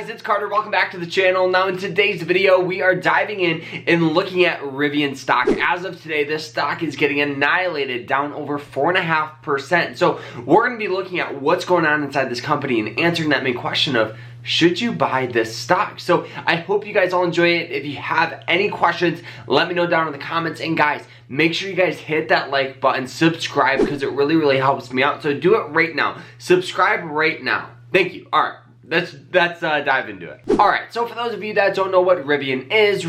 guys, it's Carter. Welcome back to the channel. Now in today's video, we are diving in and looking at Rivian stock. As of today, this stock is getting annihilated, down over 4.5%. So we're going to be looking at what's going on inside this company and answering that main question of, should you buy this stock? So I hope you guys all enjoy it. If you have any questions, let me know down in the comments. And guys, make sure you guys hit that like button, subscribe, because it really helps me out. So do it right now. Subscribe right now. Thank you. All right. Let's dive into it. Alright, so for those of you that don't know what Rivian is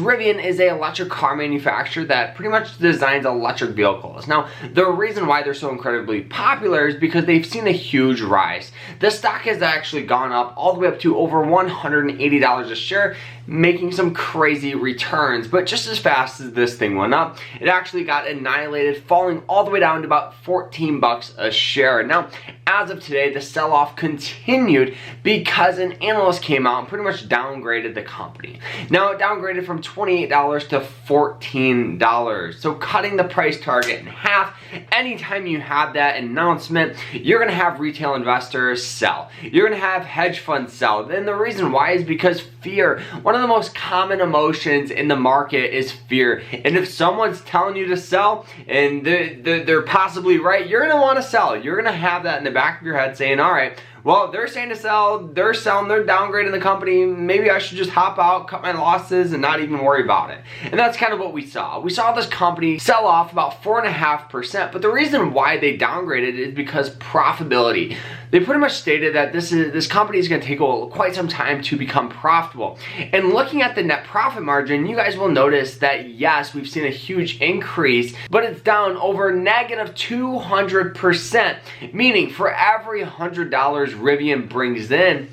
an electric car manufacturer that pretty much designs electric vehicles. Now, the reason why they're so incredibly popular is because they've seen a huge rise. The stock has actually gone up all the way up to over $180 a share, making some crazy returns. But just as fast as this thing went up, it actually got annihilated, falling all the way down to about 14 bucks a share. Now, as of today, the sell-off continued because an analyst came out and pretty much downgraded the company. Now, it downgraded from $28 to $14. So cutting the price target in half. Anytime you have that announcement, you're going to have retail investors sell. You're going to have hedge funds sell. And the reason why is because fear. One of the most common emotions in the market is fear. And if someone's telling you to sell and they're possibly right, you're going to want to sell. You're going to have that in the back of your head saying, all right, well, they're saying to sell, they're selling, they're downgrading the company, maybe I should just hop out, cut my losses, and not even worry about it. And that's kind of what we saw. We saw this company sell off about 4.5%, but the reason why they downgraded is because profitability. They pretty much stated that this company is going to take quite some time to become profitable. And looking at the net profit margin, you guys will notice that yes, we've seen a huge increase, but it's down over negative 200%, meaning for every $100 Rivian brings in,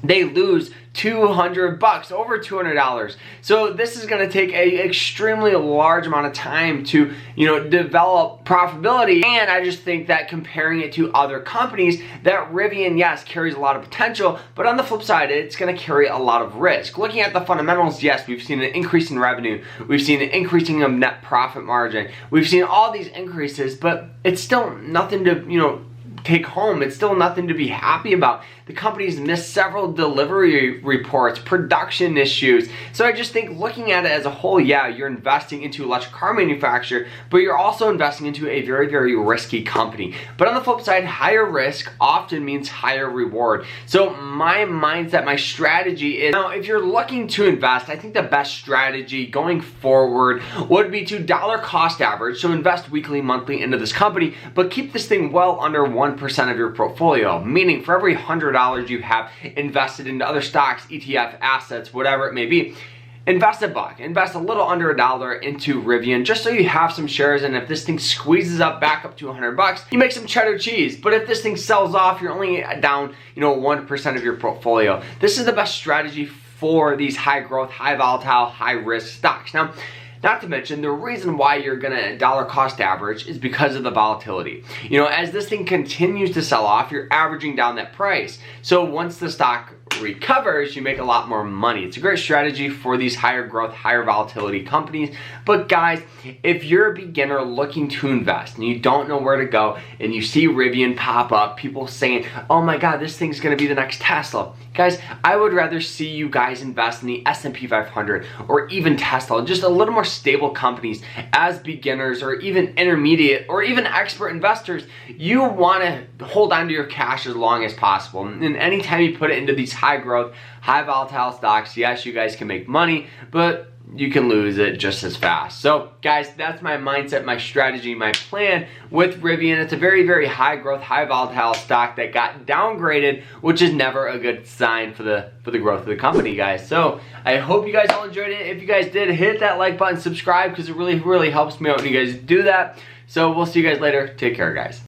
they lose 200 bucks, over $200. So this is going to take a extremely large amount of time to, develop profitability. And I just think that comparing it to other companies, that Rivian, yes, carries a lot of potential, but on the flip side, it's going to carry a lot of risk. Looking at the fundamentals, yes, we've seen an increase in revenue. We've seen an increasing of net profit margin. We've seen all these increases, but it's still nothing to, take home. It's still nothing to be happy about. The company's missed several delivery reports, production issues. So I just think looking at it as a whole, yeah, you're investing into electric car manufacturer, but you're also investing into a very risky company. But on the flip side, higher risk often means higher reward. So my mindset, my strategy is, now if you're looking to invest, I think the best strategy going forward would be to dollar cost average. So invest weekly, monthly into this company, but keep this thing well under 1% of your portfolio, meaning for every $100 you have invested into other stocks, ETF, assets, whatever it may be, invest $1. Invest a little under $1 into Rivian, just so you have some shares, and if this thing squeezes up back up to 100 bucks, you make some cheddar cheese. But if this thing sells off, you're only down, 1% of your portfolio. This is the best strategy for these high growth, high volatile, high risk stocks. Now, not to mention, the reason why you're gonna dollar cost average is because of the volatility. As this thing continues to sell off, you're averaging down that price. So once the stock recovers, you make a lot more money. It's a great strategy for these higher growth, higher volatility companies. But guys, if you're a beginner looking to invest and you don't know where to go and you see Rivian pop up, people saying, oh my God, this thing's gonna be the next Tesla. Guys, I would rather see you guys invest in the S&P 500 or even Tesla, just a little more stable companies as beginners or even intermediate or even expert investors. You wanna hold on to your cash as long as possible. And anytime you put it into these high growth, high volatile stocks, yes, you guys can make money, but you can lose it just as fast. So guys, that's my mindset, my strategy, my plan with Rivian. It's a very high growth, high volatile stock that got downgraded, which is never a good sign for the growth of the company, guys. So I hope you guys all enjoyed it. If you guys did, hit that like button, subscribe, because it really helps me out when you guys do that. So we'll see you guys later. Take care, guys.